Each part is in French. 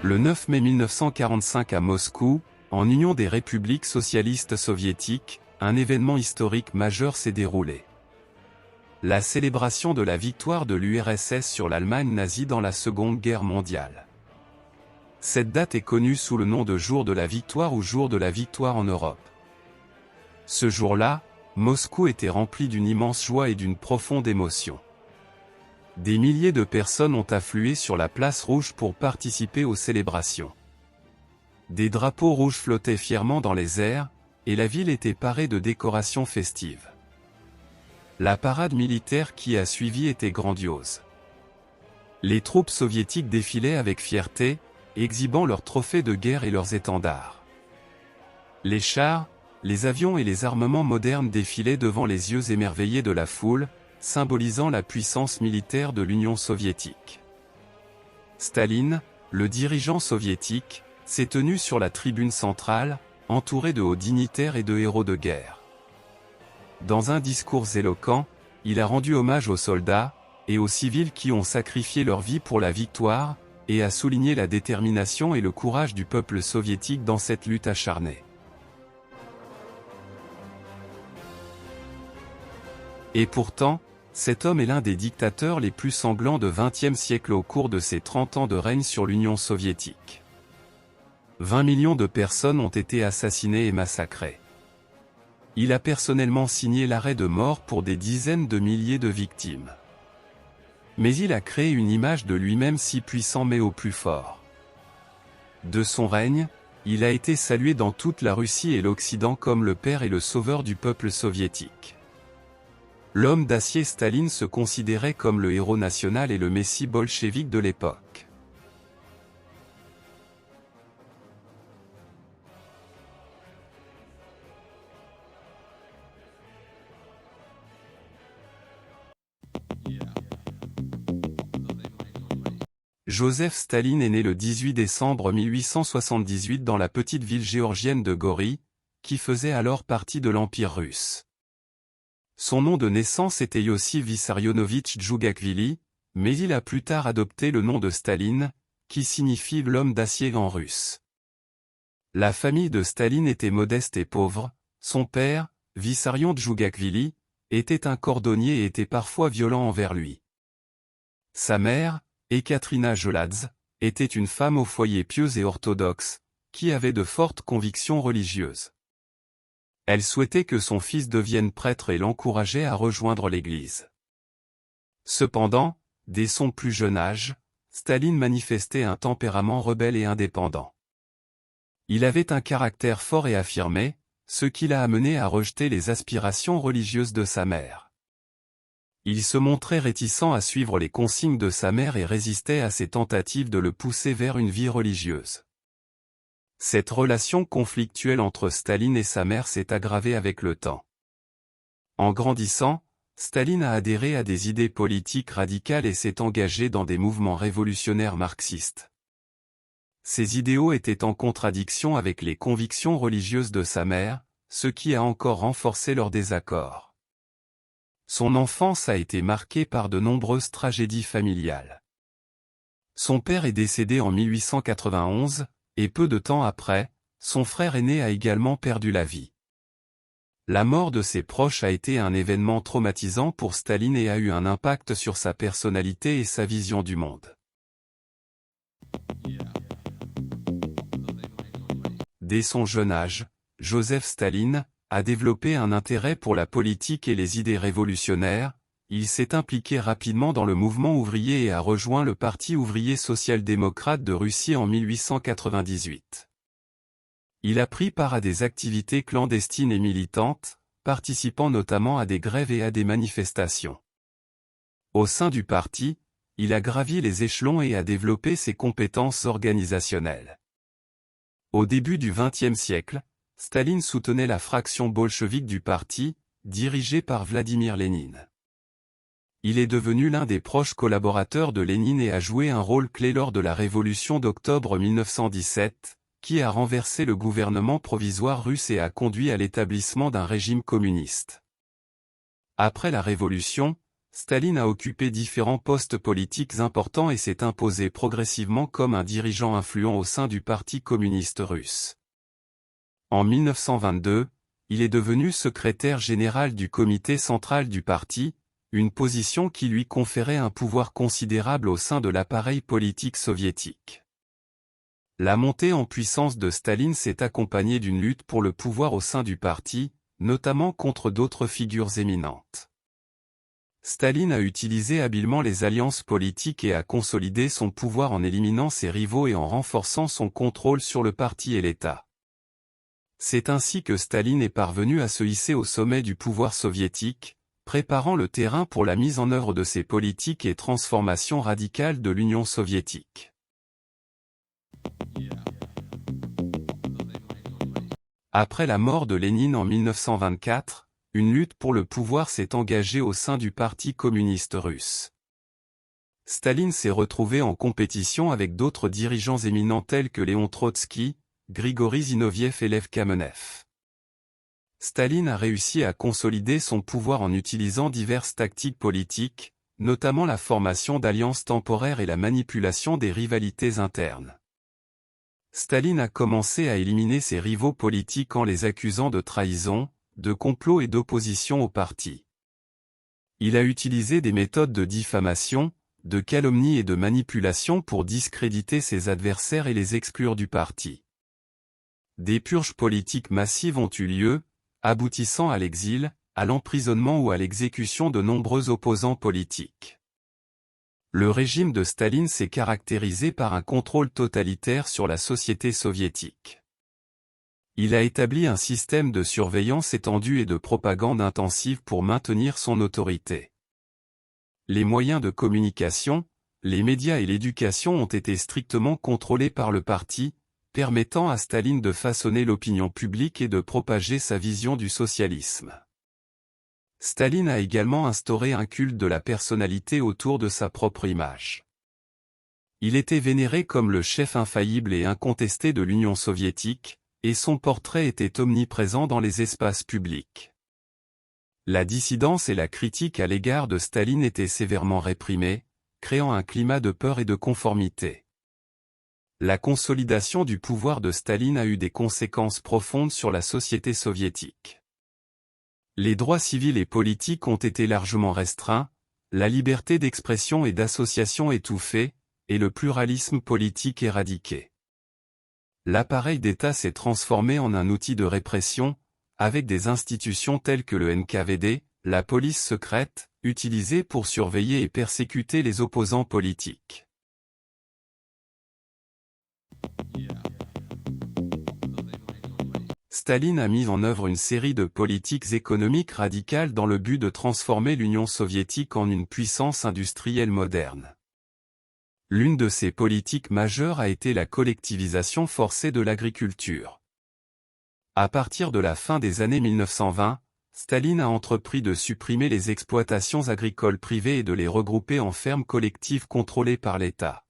Le 9 mai 1945 à Moscou, en Union des républiques socialistes soviétiques, un événement historique majeur s'est déroulé. La célébration de la victoire de l'URSS sur l'Allemagne nazie dans la Seconde Guerre mondiale. Cette date est connue sous le nom de jour de la victoire ou jour de la victoire en Europe. Ce jour-là, Moscou était rempli d'une immense joie et d'une profonde émotion. Des milliers de personnes ont afflué sur la place rouge pour participer aux célébrations. Des drapeaux rouges flottaient fièrement dans les airs, et la ville était parée de décorations festives. La parade militaire qui a suivi était grandiose. Les troupes soviétiques défilaient avec fierté, exhibant leurs trophées de guerre et leurs étendards. Les chars, les avions et les armements modernes défilaient devant les yeux émerveillés de la foule, symbolisant la puissance militaire de l'Union soviétique. Staline, le dirigeant soviétique, s'est tenu sur la tribune centrale, entouré de hauts dignitaires et de héros de guerre. Dans un discours éloquent, il a rendu hommage aux soldats et aux civils qui ont sacrifié leur vie pour la victoire, et a souligné la détermination et le courage du peuple soviétique dans cette lutte acharnée. Et pourtant, cet homme est l'un des dictateurs les plus sanglants du XXe siècle au cours de ses 30 ans de règne sur l'Union soviétique. 20 millions de personnes ont été assassinées et massacrées. Il a personnellement signé l'arrêt de mort pour des dizaines de milliers de victimes. Mais il a créé une image de lui-même si puissant mais au plus fort. De son règne, il a été salué dans toute la Russie et l'Occident comme le père et le sauveur du peuple soviétique. L'homme d'acier Staline se considérait comme le héros national et le messie bolchevique de l'époque. Joseph Staline est né le 18 décembre 1878 dans la petite ville géorgienne de Gori, qui faisait alors partie de l'Empire russe. Son nom de naissance était Yossif Vissarionovitch Djougakvili, mais il a plus tard adopté le nom de Staline, qui signifie l'homme d'acier en russe. La famille de Staline était modeste et pauvre, son père, Vissarion Djougakvili, était un cordonnier et était parfois violent envers lui. Sa mère, Ekaterina Joladze, était une femme au foyer pieuse et orthodoxe, qui avait de fortes convictions religieuses. Elle souhaitait que son fils devienne prêtre et l'encourageait à rejoindre l'Église. Cependant, dès son plus jeune âge, Staline manifestait un tempérament rebelle et indépendant. Il avait un caractère fort et affirmé, ce qui l'a amené à rejeter les aspirations religieuses de sa mère. Il se montrait réticent à suivre les consignes de sa mère et résistait à ses tentatives de le pousser vers une vie religieuse. Cette relation conflictuelle entre Staline et sa mère s'est aggravée avec le temps. En grandissant, Staline a adhéré à des idées politiques radicales et s'est engagé dans des mouvements révolutionnaires marxistes. Ses idéaux étaient en contradiction avec les convictions religieuses de sa mère, ce qui a encore renforcé leur désaccord. Son enfance a été marquée par de nombreuses tragédies familiales. Son père est décédé en 1891, et peu de temps après, son frère aîné a également perdu la vie. La mort de ses proches a été un événement traumatisant pour Staline et a eu un impact sur sa personnalité et sa vision du monde. Dès son jeune âge, Joseph Staline a développé un intérêt pour la politique et les idées révolutionnaires. Il s'est impliqué rapidement dans le mouvement ouvrier et a rejoint le Parti ouvrier social-démocrate de Russie en 1898. Il a pris part à des activités clandestines et militantes, participant notamment à des grèves et à des manifestations. Au sein du parti, il a gravi les échelons et a développé ses compétences organisationnelles. Au début du XXe siècle, Staline soutenait la fraction bolchevique du parti, dirigée par Vladimir Lénine. Il est devenu l'un des proches collaborateurs de Lénine et a joué un rôle clé lors de la révolution d'octobre 1917, qui a renversé le gouvernement provisoire russe et a conduit à l'établissement d'un régime communiste. Après la révolution, Staline a occupé différents postes politiques importants et s'est imposé progressivement comme un dirigeant influent au sein du Parti communiste russe. En 1922, il est devenu secrétaire général du comité central du parti, une position qui lui conférait un pouvoir considérable au sein de l'appareil politique soviétique. La montée en puissance de Staline s'est accompagnée d'une lutte pour le pouvoir au sein du parti, notamment contre d'autres figures éminentes. Staline a utilisé habilement les alliances politiques et a consolidé son pouvoir en éliminant ses rivaux et en renforçant son contrôle sur le parti et l'État. C'est ainsi que Staline est parvenu à se hisser au sommet du pouvoir soviétique, préparant le terrain pour la mise en œuvre de ses politiques et transformations radicales de l'Union soviétique. Après la mort de Lénine en 1924, une lutte pour le pouvoir s'est engagée au sein du Parti communiste russe. Staline s'est retrouvé en compétition avec d'autres dirigeants éminents tels que Léon Trotsky, Grigori Zinoviev et Lev Kamenev. Staline a réussi à consolider son pouvoir en utilisant diverses tactiques politiques, notamment la formation d'alliances temporaires et la manipulation des rivalités internes. Staline a commencé à éliminer ses rivaux politiques en les accusant de trahison, de complot et d'opposition au parti. Il a utilisé des méthodes de diffamation, de calomnie et de manipulation pour discréditer ses adversaires et les exclure du parti. Des purges politiques massives ont eu lieu, aboutissant à l'exil, à l'emprisonnement ou à l'exécution de nombreux opposants politiques. Le régime de Staline s'est caractérisé par un contrôle totalitaire sur la société soviétique. Il a établi un système de surveillance étendu et de propagande intensive pour maintenir son autorité. Les moyens de communication, les médias et l'éducation ont été strictement contrôlés par le parti, permettant à Staline de façonner l'opinion publique et de propager sa vision du socialisme. Staline a également instauré un culte de la personnalité autour de sa propre image. Il était vénéré comme le chef infaillible et incontesté de l'Union soviétique, et son portrait était omniprésent dans les espaces publics. La dissidence et la critique à l'égard de Staline étaient sévèrement réprimées, créant un climat de peur et de conformité. La consolidation du pouvoir de Staline a eu des conséquences profondes sur la société soviétique. Les droits civils et politiques ont été largement restreints, la liberté d'expression et d'association étouffée, et le pluralisme politique éradiqué. L'appareil d'État s'est transformé en un outil de répression, avec des institutions telles que le NKVD, la police secrète, utilisée pour surveiller et persécuter les opposants politiques. Staline a mis en œuvre une série de politiques économiques radicales dans le but de transformer l'Union soviétique en une puissance industrielle moderne. L'une de ces politiques majeures a été la collectivisation forcée de l'agriculture. À partir de la fin des années 1920, Staline a entrepris de supprimer les exploitations agricoles privées et de les regrouper en fermes collectives contrôlées par l'État.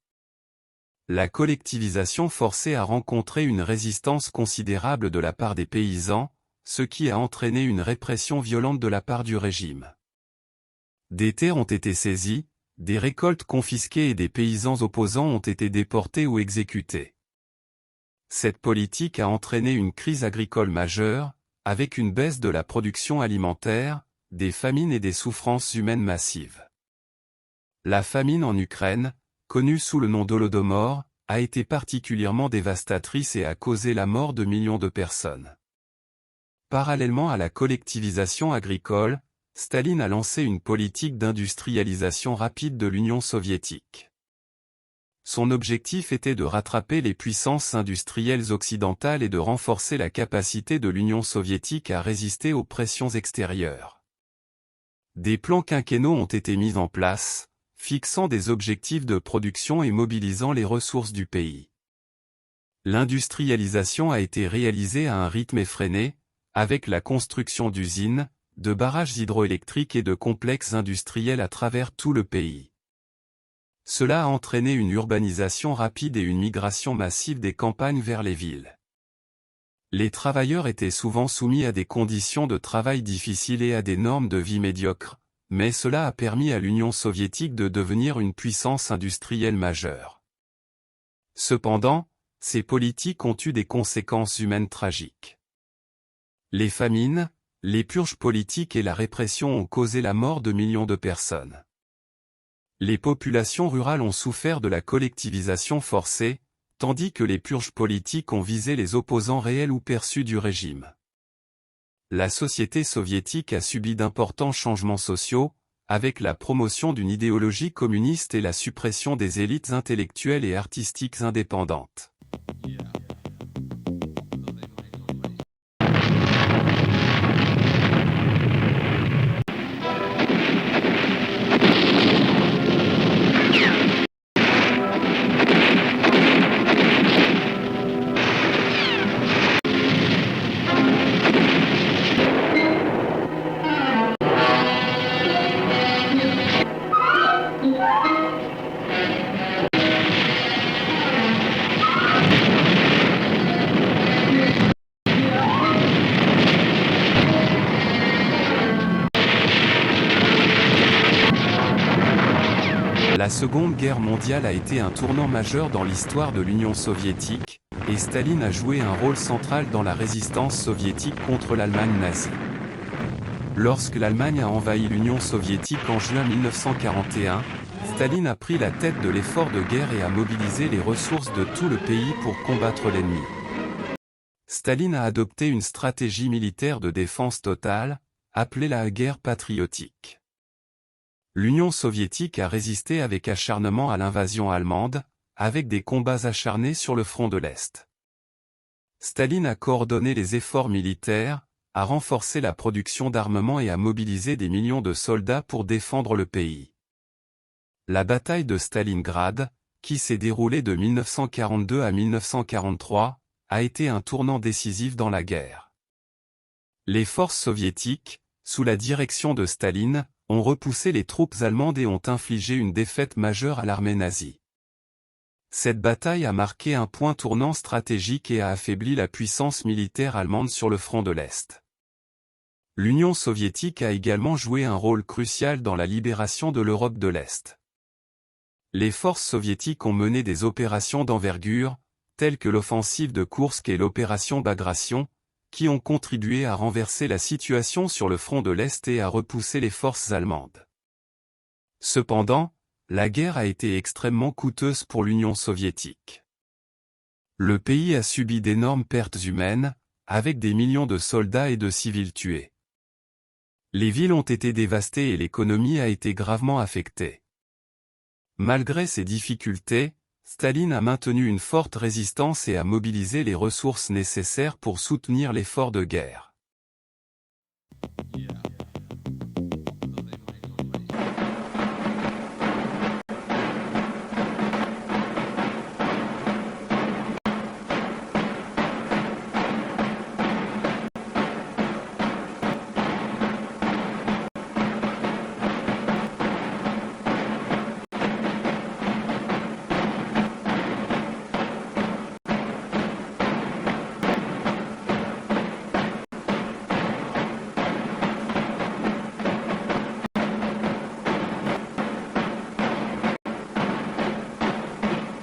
La collectivisation forcée a rencontré une résistance considérable de la part des paysans, ce qui a entraîné une répression violente de la part du régime. Des terres ont été saisies, des récoltes confisquées et des paysans opposants ont été déportés ou exécutés. Cette politique a entraîné une crise agricole majeure, avec une baisse de la production alimentaire, des famines et des souffrances humaines massives. La famine en Ukraine, connue sous le nom d'Holodomor, a été particulièrement dévastatrice et a causé la mort de millions de personnes. Parallèlement à la collectivisation agricole, Staline a lancé une politique d'industrialisation rapide de l'Union soviétique. Son objectif était de rattraper les puissances industrielles occidentales et de renforcer la capacité de l'Union soviétique à résister aux pressions extérieures. Des plans quinquennaux ont été mis en place, fixant des objectifs de production et mobilisant les ressources du pays. L'industrialisation a été réalisée à un rythme effréné, avec la construction d'usines, de barrages hydroélectriques et de complexes industriels à travers tout le pays. Cela a entraîné une urbanisation rapide et une migration massive des campagnes vers les villes. Les travailleurs étaient souvent soumis à des conditions de travail difficiles et à des normes de vie médiocres, mais cela a permis à l'Union soviétique de devenir une puissance industrielle majeure. Cependant, ces politiques ont eu des conséquences humaines tragiques. Les famines, les purges politiques et la répression ont causé la mort de millions de personnes. Les populations rurales ont souffert de la collectivisation forcée, tandis que les purges politiques ont visé les opposants réels ou perçus du régime. La société soviétique a subi d'importants changements sociaux, avec la promotion d'une idéologie communiste et la suppression des élites intellectuelles et artistiques indépendantes. La Seconde Guerre mondiale a été un tournant majeur dans l'histoire de l'Union soviétique, et Staline a joué un rôle central dans la résistance soviétique contre l'Allemagne nazie. Lorsque l'Allemagne a envahi l'Union soviétique en juin 1941, Staline a pris la tête de l'effort de guerre et a mobilisé les ressources de tout le pays pour combattre l'ennemi. Staline a adopté une stratégie militaire de défense totale, appelée la guerre patriotique. L'Union soviétique a résisté avec acharnement à l'invasion allemande, avec des combats acharnés sur le front de l'Est. Staline a coordonné les efforts militaires, a renforcé la production d'armement et a mobilisé des millions de soldats pour défendre le pays. La bataille de Stalingrad, qui s'est déroulée de 1942 à 1943, a été un tournant décisif dans la guerre. Les forces soviétiques, sous la direction de Staline, ont repoussé les troupes allemandes et ont infligé une défaite majeure à l'armée nazie. Cette bataille a marqué un point tournant stratégique et a affaibli la puissance militaire allemande sur le front de l'Est. L'Union soviétique a également joué un rôle crucial dans la libération de l'Europe de l'Est. Les forces soviétiques ont mené des opérations d'envergure, telles que l'offensive de Koursk et l'opération Bagration, qui ont contribué à renverser la situation sur le front de l'Est et à repousser les forces allemandes. Cependant, la guerre a été extrêmement coûteuse pour l'Union soviétique. Le pays a subi d'énormes pertes humaines, avec des millions de soldats et de civils tués. Les villes ont été dévastées et l'économie a été gravement affectée. Malgré ces difficultés, Staline a maintenu une forte résistance et a mobilisé les ressources nécessaires pour soutenir l'effort de guerre.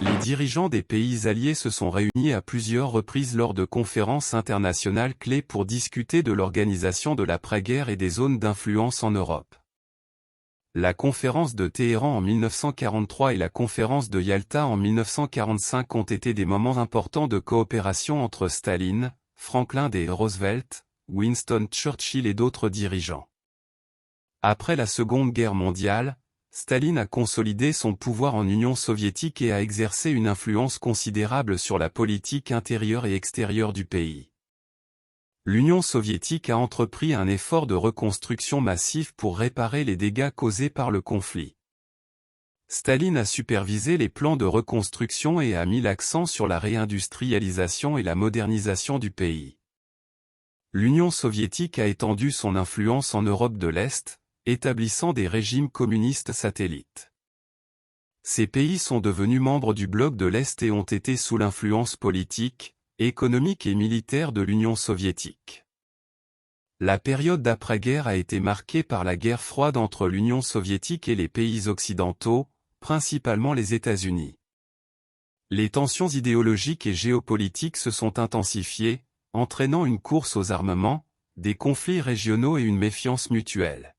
Les dirigeants des pays alliés se sont réunis à plusieurs reprises lors de conférences internationales clés pour discuter de l'organisation de l'après-guerre et des zones d'influence en Europe. La conférence de Téhéran en 1943 et la conférence de Yalta en 1945 ont été des moments importants de coopération entre Staline, Franklin D. Roosevelt, Winston Churchill et d'autres dirigeants. Après la Seconde Guerre mondiale, Staline a consolidé son pouvoir en Union soviétique et a exercé une influence considérable sur la politique intérieure et extérieure du pays. L'Union soviétique a entrepris un effort de reconstruction massif pour réparer les dégâts causés par le conflit. Staline a supervisé les plans de reconstruction et a mis l'accent sur la réindustrialisation et la modernisation du pays. L'Union soviétique a étendu son influence en Europe de l'Est, établissant des régimes communistes satellites. Ces pays sont devenus membres du bloc de l'Est et ont été sous l'influence politique, économique et militaire de l'Union soviétique. La période d'après-guerre a été marquée par la guerre froide entre l'Union soviétique et les pays occidentaux, principalement les États-Unis. Les tensions idéologiques et géopolitiques se sont intensifiées, entraînant une course aux armements, des conflits régionaux et une méfiance mutuelle.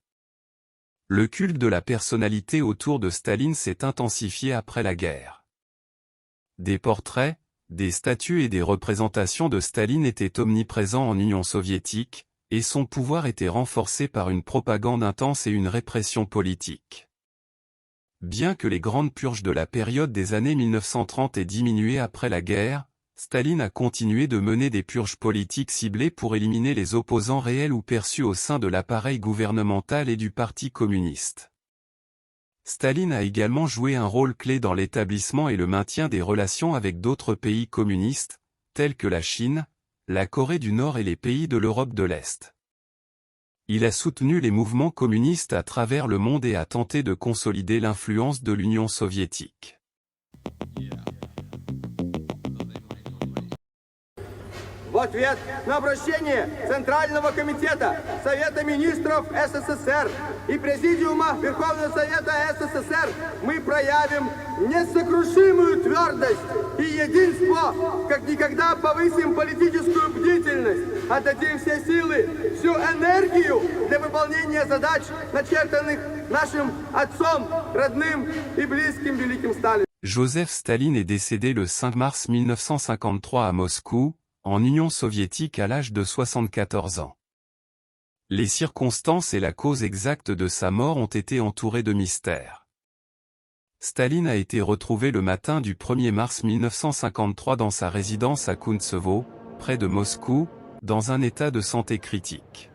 Le culte de la personnalité autour de Staline s'est intensifié après la guerre. Des portraits, des statues et des représentations de Staline étaient omniprésents en Union soviétique, et son pouvoir était renforcé par une propagande intense et une répression politique. Bien que les grandes purges de la période des années 1930 aient diminué après la guerre, Staline a continué de mener des purges politiques ciblées pour éliminer les opposants réels ou perçus au sein de l'appareil gouvernemental et du Parti communiste. Staline a également joué un rôle clé dans l'établissement et le maintien des relations avec d'autres pays communistes, tels que la Chine, la Corée du Nord et les pays de l'Europe de l'Est. Il a soutenu les mouvements communistes à travers le monde et a tenté de consolider l'influence de l'Union soviétique. В ответ на обращение Центрального комитета Совета министров СССР и Президиума Верховного Совета СССР мы проявим несокрушимую твердость и единство, как никогда повысим политическую бдительность, отдадим все силы, всю энергию для выполнения задач, начертанных нашим отцом, родным и близким великим Сталиным. Joseph Staline est décédé le 5 mars 1953 à Moscou, en Union soviétique à l'âge de 74 ans. Les circonstances et la cause exacte de sa mort ont été entourées de mystères. Staline a été retrouvé le matin du 1er mars 1953 dans sa résidence à Kuntsevo, près de Moscou, dans un état de santé critique.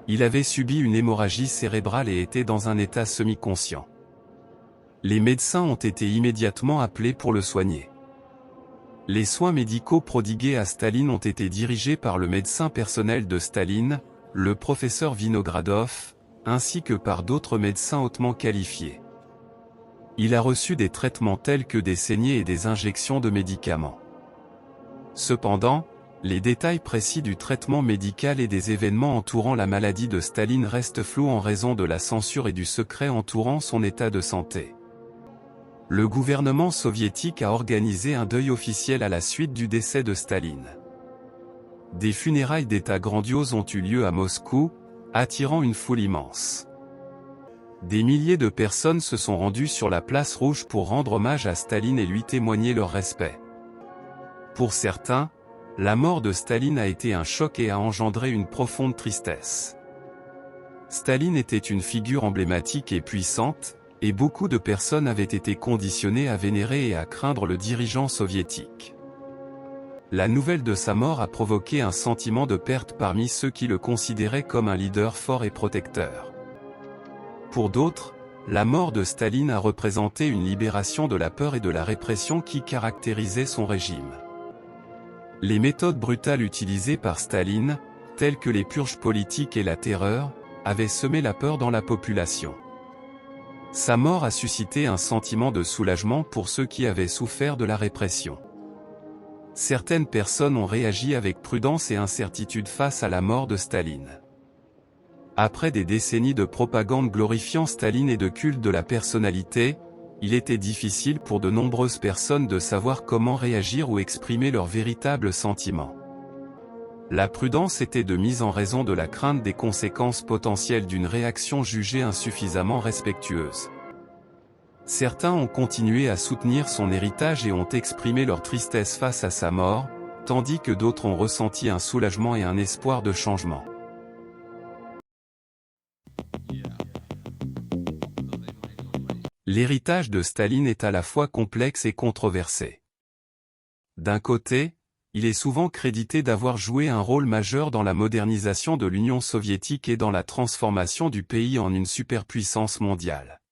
Il avait subi une hémorragie cérébrale et était dans un état semi-conscient. Les médecins ont été immédiatement appelés pour le soigner. Les soins médicaux prodigués à Staline ont été dirigés par le médecin personnel de Staline, le professeur Vinogradov, ainsi que par d'autres médecins hautement qualifiés. Il a reçu des traitements tels que des saignées et des injections de médicaments. Cependant, les détails précis du traitement médical et des événements entourant la maladie de Staline restent flous en raison de la censure et du secret entourant son état de santé. Le gouvernement soviétique a organisé un deuil officiel à la suite du décès de Staline. Des funérailles d'État grandioses ont eu lieu à Moscou, attirant une foule immense. Des milliers de personnes se sont rendues sur la place rouge pour rendre hommage à Staline et lui témoigner leur respect. Pour certains, la mort de Staline a été un choc et a engendré une profonde tristesse. Staline était une figure emblématique et puissante, et beaucoup de personnes avaient été conditionnées à vénérer et à craindre le dirigeant soviétique. La nouvelle de sa mort a provoqué un sentiment de perte parmi ceux qui le considéraient comme un leader fort et protecteur. Pour d'autres, la mort de Staline a représenté une libération de la peur et de la répression qui caractérisait son régime. Les méthodes brutales utilisées par Staline, telles que les purges politiques et la terreur, avaient semé la peur dans la population. Sa mort a suscité un sentiment de soulagement pour ceux qui avaient souffert de la répression. Certaines personnes ont réagi avec prudence et incertitude face à la mort de Staline. Après des décennies de propagande glorifiant Staline et de culte de la personnalité, il était difficile pour de nombreuses personnes de savoir comment réagir ou exprimer leurs véritables sentiments. La prudence était de mise en raison de la crainte des conséquences potentielles d'une réaction jugée insuffisamment respectueuse. Certains ont continué à soutenir son héritage et ont exprimé leur tristesse face à sa mort, tandis que d'autres ont ressenti un soulagement et un espoir de changement. L'héritage de Staline est à la fois complexe et controversé. D'un côté, il est souvent crédité d'avoir joué un rôle majeur dans la modernisation de l'Union soviétique et dans la transformation du pays en une superpuissance mondiale.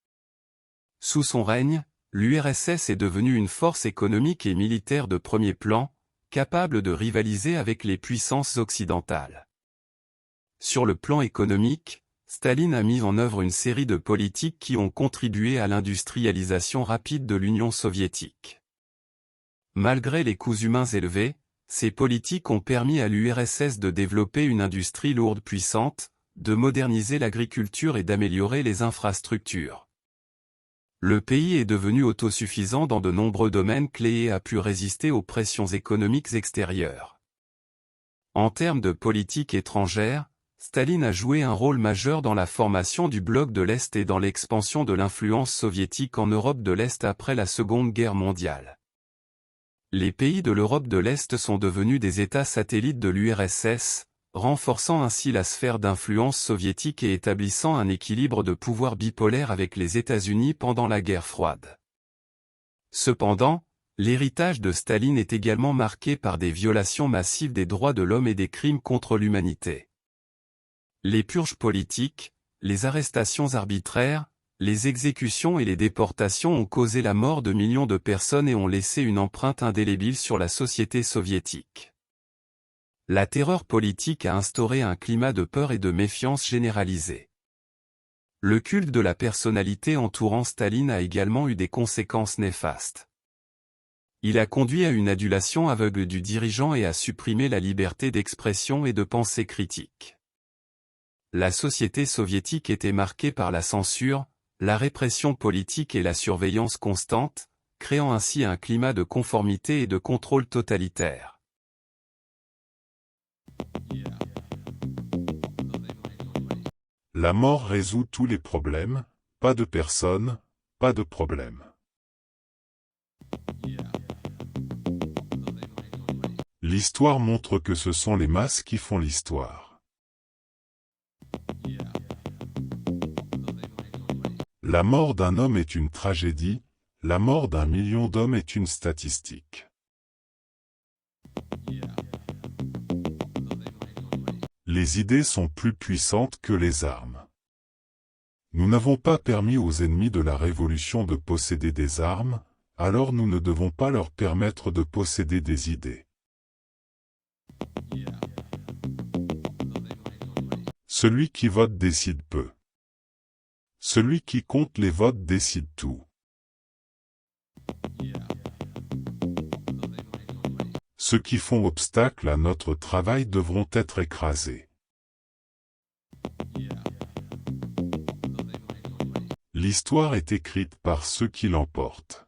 Sous son règne, l'URSS est devenue une force économique et militaire de premier plan, capable de rivaliser avec les puissances occidentales. Sur le plan économique, Staline a mis en œuvre une série de politiques qui ont contribué à l'industrialisation rapide de l'Union soviétique. Malgré les coûts humains élevés, ces politiques ont permis à l'URSS de développer une industrie lourde puissante, de moderniser l'agriculture et d'améliorer les infrastructures. Le pays est devenu autosuffisant dans de nombreux domaines clés et a pu résister aux pressions économiques extérieures. En termes de politique étrangère, Staline a joué un rôle majeur dans la formation du bloc de l'Est et dans l'expansion de l'influence soviétique en Europe de l'Est après la Seconde Guerre mondiale. Les pays de l'Europe de l'Est sont devenus des États satellites de l'URSS, renforçant ainsi la sphère d'influence soviétique et établissant un équilibre de pouvoir bipolaire avec les États-Unis pendant la guerre froide. Cependant, l'héritage de Staline est également marqué par des violations massives des droits de l'homme et des crimes contre l'humanité. Les purges politiques, les arrestations arbitraires, les exécutions et les déportations ont causé la mort de millions de personnes et ont laissé une empreinte indélébile sur la société soviétique. La terreur politique a instauré un climat de peur et de méfiance généralisée. Le culte de la personnalité entourant Staline a également eu des conséquences néfastes. Il a conduit à une adulation aveugle du dirigeant et à supprimer la liberté d'expression et de pensée critique. La société soviétique était marquée par la censure, la répression politique et la surveillance constante, créant ainsi un climat de conformité et de contrôle totalitaire. La mort résout tous les problèmes, pas de personne, pas de problème. L'histoire montre que ce sont les masses qui font l'histoire. La mort d'un homme est une tragédie, la mort d'un million d'hommes est une statistique. Les idées sont plus puissantes que les armes. Nous n'avons pas permis aux ennemis de la Révolution de posséder des armes, alors nous ne devons pas leur permettre de posséder des idées. Celui qui vote décide peu. Celui qui compte les votes décide tout. Ceux qui font obstacle à notre travail devront être écrasés. L'histoire est écrite par ceux qui l'emportent.